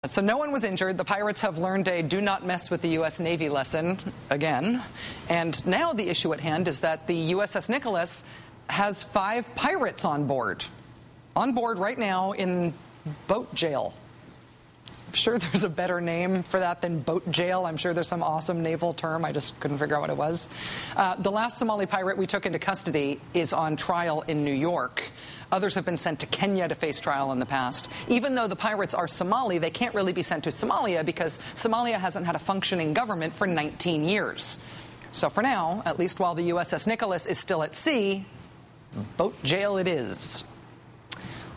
So no one was injured. The pirates have learned a do not mess with the U.S. Navy lesson again. And now the issue at hand is that the USS Nicholas has 5 pirates on board. On board right now in boat jail. I'm sure there's a better name for that than boat jail. I'm sure there's some awesome naval term. I just couldn't figure out what it was. The last Somali pirate we took into custody is on trial in New York. Others have been sent to Kenya to face trial in the past. Even though the pirates are Somali, they can't really be sent to Somalia because Somalia hasn't had a functioning government for 19 years. So for now, at least while the USS Nicholas is still at sea, boat jail it is.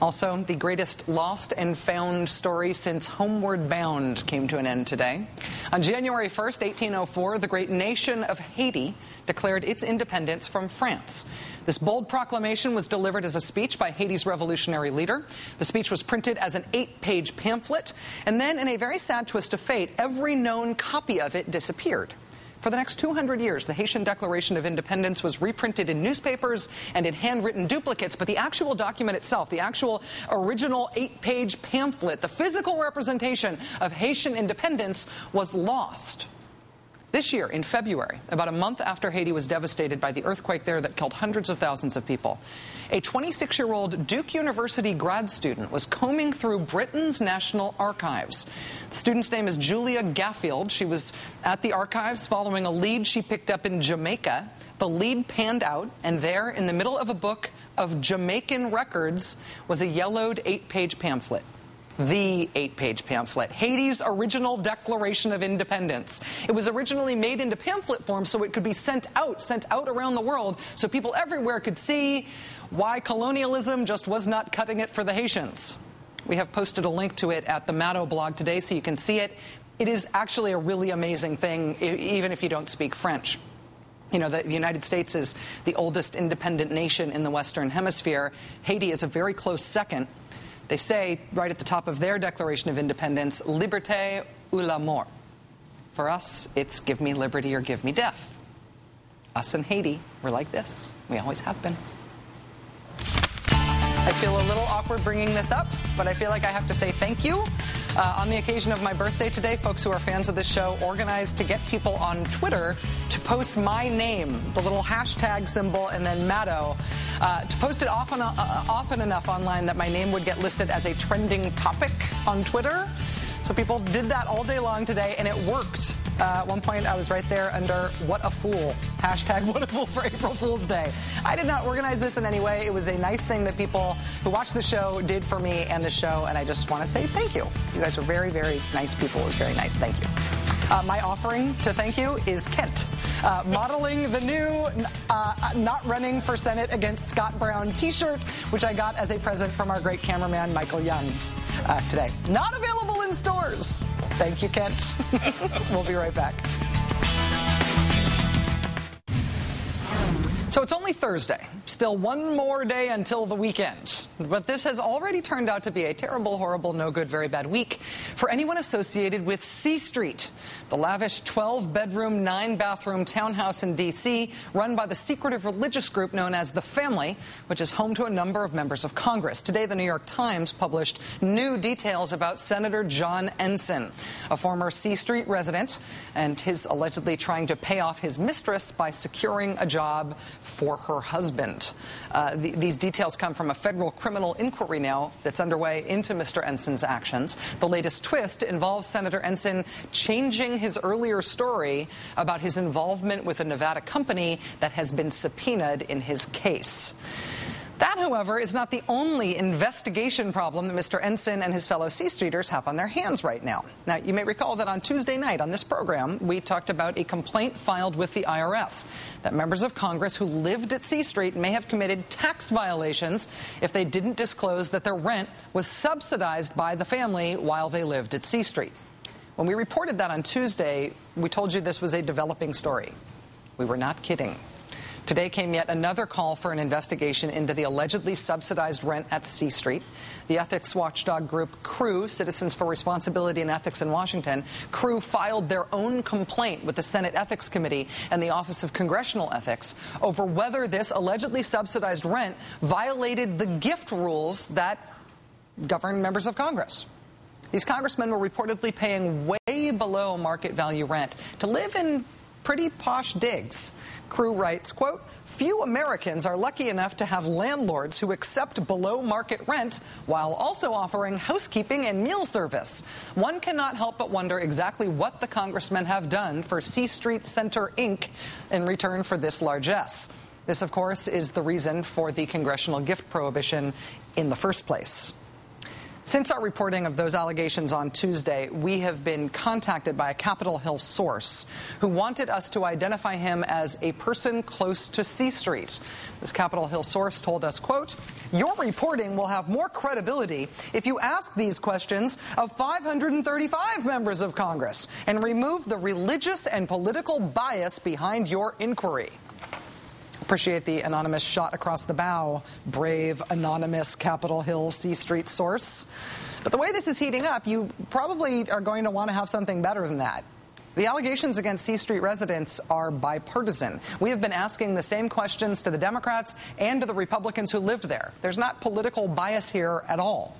Also, the greatest lost and found story since Homeward Bound came to an end today. On January 1st, 1804, the great nation of Haiti declared its independence from France. This bold proclamation was delivered as a speech by Haiti's revolutionary leader. The speech was printed as an 8-page pamphlet, and then, in a very sad twist of fate, every known copy of it disappeared. For the next 200 years, the Haitian Declaration of Independence was reprinted in newspapers and in handwritten duplicates, but the actual document itself, the actual original 8-page pamphlet, the physical representation of Haitian independence was lost. This year, in February, about a month after Haiti was devastated by the earthquake there that killed hundreds of thousands of people, a 26-year-old Duke University grad student was combing through Britain's National Archives. The student's name is Julia Gaffield. She was at the archives following a lead she picked up in Jamaica. The lead panned out, and there, in the middle of a book of Jamaican records, was a yellowed 8-page pamphlet. The 8-page pamphlet, Haiti's original Declaration of Independence. It was originally made into pamphlet form so it could be sent out around the world so people everywhere could see why colonialism just was not cutting it for the Haitians. We have posted a link to it at the Maddow blog today so you can see it. It is actually a really amazing thing, even if you don't speak French. You know, the United States is the oldest independent nation in the Western Hemisphere. Haiti is a very close second. They say, right at the top of their Declaration of Independence, liberté ou la mort. For us, it's give me liberty or give me death. Us in Haiti, we're like this. We always have been. I feel a little awkward bringing this up, but I feel like I have to say thank you. On the occasion of my birthday today, folks who are fans of this show organized to get people on Twitter to post my name, the little hashtag symbol, and then Maddow, to post it often enough online that my name would get listed as a trending topic on Twitter. So people did that all day long today, and it worked. At one point, I was right there under What a Fool, hashtag What a Fool for April Fool's Day. I did not organize this in any way. It was a nice thing that people who watch the show did for me and the show, and I just want to say thank you. You guys are very, very nice people. It was very nice. Thank you. My offering to thank you is Kent, modeling the new Not Running for Senate Against Scott Brown t-shirt, which I got as a present from our great cameraman, Michael Young, today. Not available in stores. Thank you, Kent. We'll be right back. So it's only Thursday. Still one more day until the weekend. But this has already turned out to be a terrible, horrible, no good, very bad week for anyone associated with C Street, the lavish 12-bedroom, 9-bathroom townhouse in D.C. run by the secretive religious group known as The Family, which is home to a number of members of Congress. Today, the New York Times published new details about Senator John Ensign, a former C Street resident, and his allegedly trying to pay off his mistress by securing a job for her husband. These details come from a federal criminal inquiry now that's underway into Mr. Ensign's actions. The latest twist involves Senator Ensign changing his earlier story about his involvement with a Nevada company that has been subpoenaed in his case. That, however, is not the only investigation problem that Mr. Ensign and his fellow C-Streeters have on their hands right now. Now, you may recall that on Tuesday night on this program, we talked about a complaint filed with the IRS that members of Congress who lived at C Street may have committed tax violations if they didn't disclose that their rent was subsidized by the family while they lived at C Street. When we reported that on Tuesday, we told you this was a developing story. We were not kidding. Today came yet another call for an investigation into the allegedly subsidized rent at C Street. The ethics watchdog group CREW, Citizens for Responsibility and Ethics in Washington, CREW filed their own complaint with the Senate Ethics Committee and the Office of Congressional Ethics over whether this allegedly subsidized rent violated the gift rules that govern members of Congress. These congressmen were reportedly paying way below market value rent to live in pretty posh digs. Crew writes, quote, "Few Americans are lucky enough to have landlords who accept below market rent while also offering housekeeping and meal service. One cannot help but wonder exactly what the congressmen have done for C Street Center, Inc. in return for this largesse." This, of course, is the reason for the congressional gift prohibition in the first place. Since our reporting of those allegations on Tuesday, we have been contacted by a Capitol Hill source who wanted us to identify him as a person close to C Street. This Capitol Hill source told us, quote, "Your reporting will have more credibility if you ask these questions of 535 members of Congress and remove the religious and political bias behind your inquiry." Appreciate the anonymous shot across the bow. Brave, anonymous Capitol Hill C Street source. But the way this is heating up, you probably are going to want to have something better than that. The allegations against C Street residents are bipartisan. We have been asking the same questions to the Democrats and to the Republicans who lived there. There's not political bias here at all.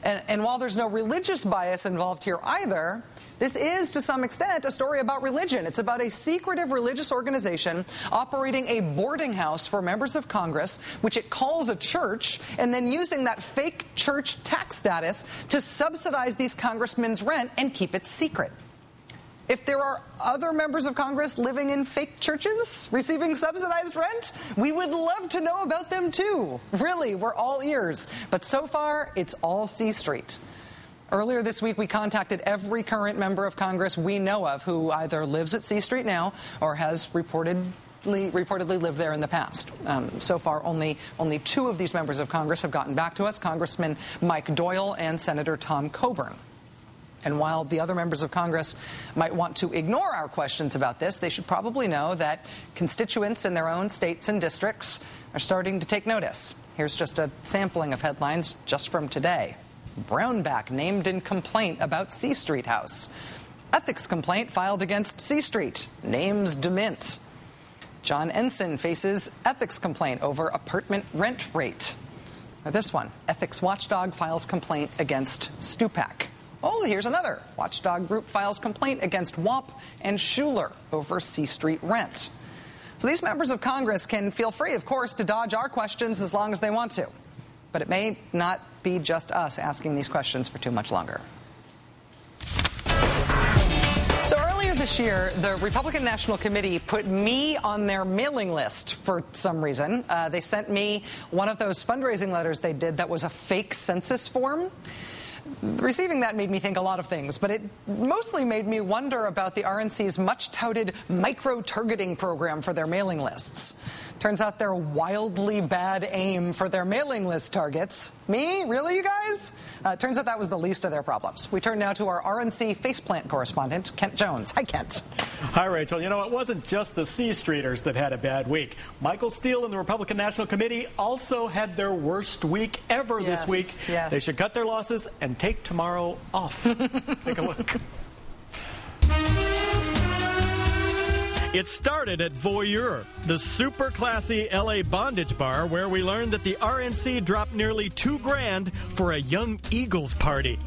And while there's no religious bias involved here either, this is, to some extent, a story about religion. It's about a secretive religious organization operating a boarding house for members of Congress, which it calls a church, and then using that fake church tax status to subsidize these congressmen's rent and keep it secret. If there are other members of Congress living in fake churches receiving subsidized rent, we would love to know about them too. Really, we're all ears. But so far, it's all C Street. Earlier this week, we contacted every current member of Congress we know of who either lives at C Street now or has reportedly lived there in the past. So far, only two of these members of Congress have gotten back to us, Congressman Mike Doyle and Senator Tom Coburn. And while the other members of Congress might want to ignore our questions about this, they should probably know that constituents in their own states and districts are starting to take notice. Here's just a sampling of headlines just from today. Brownback named in complaint about C Street house. Ethics complaint filed against C Street. Names demint. John Ensign faces ethics complaint over apartment rent rate. Or this one. Ethics watchdog files complaint against Stupak. Oh, here's another. Watchdog group files complaint against WAP and Schuler over C Street rent. So these members of Congress can feel free, of course, to dodge our questions as long as they want to. But it may not be just us asking these questions for too much longer. So earlier this year, the Republican National Committee put me on their mailing list for some reason. They sent me one of those fundraising letters they did that was a fake census form. Receiving that made me think a lot of things, but it mostly made me wonder about the RNC's much-touted micro-targeting program for their mailing lists. Turns out they're wildly bad aim for their mailing list targets. Me? Really, you guys? Turns out that was the least of their problems. We turn now to our RNC faceplant correspondent, Kent Jones. Hi, Kent. Hi, Rachel. You know, it wasn't just the C Streeters that had a bad week. Michael Steele and the Republican National Committee also had their worst week ever this week. Yes. They should cut their losses and take tomorrow off. Take a look. It started at Voyeur, the super classy LA bondage bar where we learned that the RNC dropped nearly $2,000 for a Young Eagles party.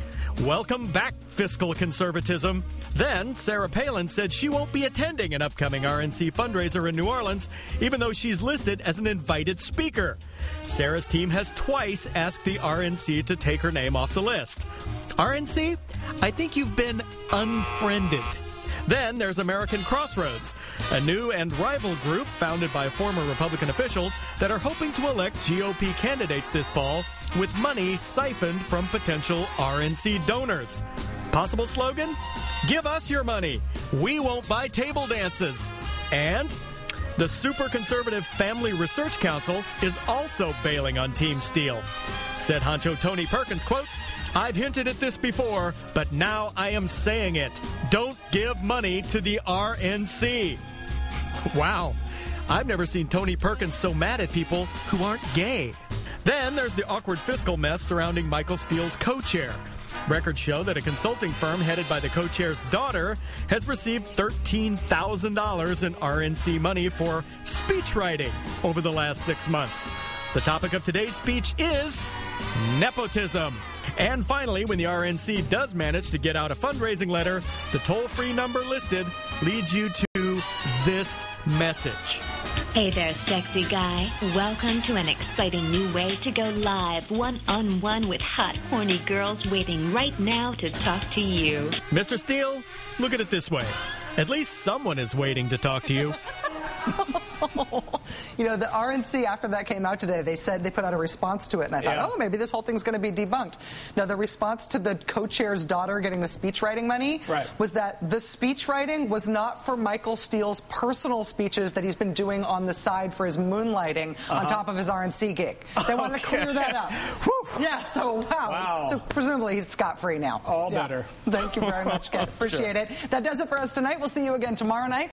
Welcome back, fiscal conservatism. Then Sarah Palin said she won't be attending an upcoming RNC fundraiser in New Orleans, even though she's listed as an invited speaker. Sarah's team has twice asked the RNC to take her name off the list. RNC, I think you've been unfriended. Then there's American Crossroads, a new and rival group founded by former Republican officials that are hoping to elect GOP candidates this fall with money siphoned from potential RNC donors. Possible slogan? Give us your money. We won't buy table dances. And the super conservative Family Research Council is also bailing on Team Steele. Said honcho Tony Perkins, quote, I've hinted at this before, but now I am saying it. Don't give money to the RNC. Wow. I've never seen Tony Perkins so mad at people who aren't gay. Then there's the awkward fiscal mess surrounding Michael Steele's co-chair. Records show that a consulting firm headed by the co-chair's daughter has received $13,000 in RNC money for speechwriting over the last 6 months. The topic of today's speech is nepotism. And finally, when the RNC does manage to get out a fundraising letter, the toll-free number listed leads you to this message. Hey there, sexy guy. Welcome to an exciting new way to go live one-on-one with hot, horny girls waiting right now to talk to you. Mr. Steele, look at it this way. At least someone is waiting to talk to you. You know, the RNC, after that came out today, they said they put out a response to it, and I thought, oh, maybe this whole thing's going to be debunked. No, the response to the co-chair's daughter getting the speechwriting money was that the speechwriting was not for Michael Steele's personal speeches that he's been doing on the side for his moonlighting on top of his RNC gig. They wanted to clear that up. Yeah, so wow. So presumably he's scot-free now. All better. Thank you very much, Ken. Appreciate it. That does it for us tonight. We'll see you again tomorrow night.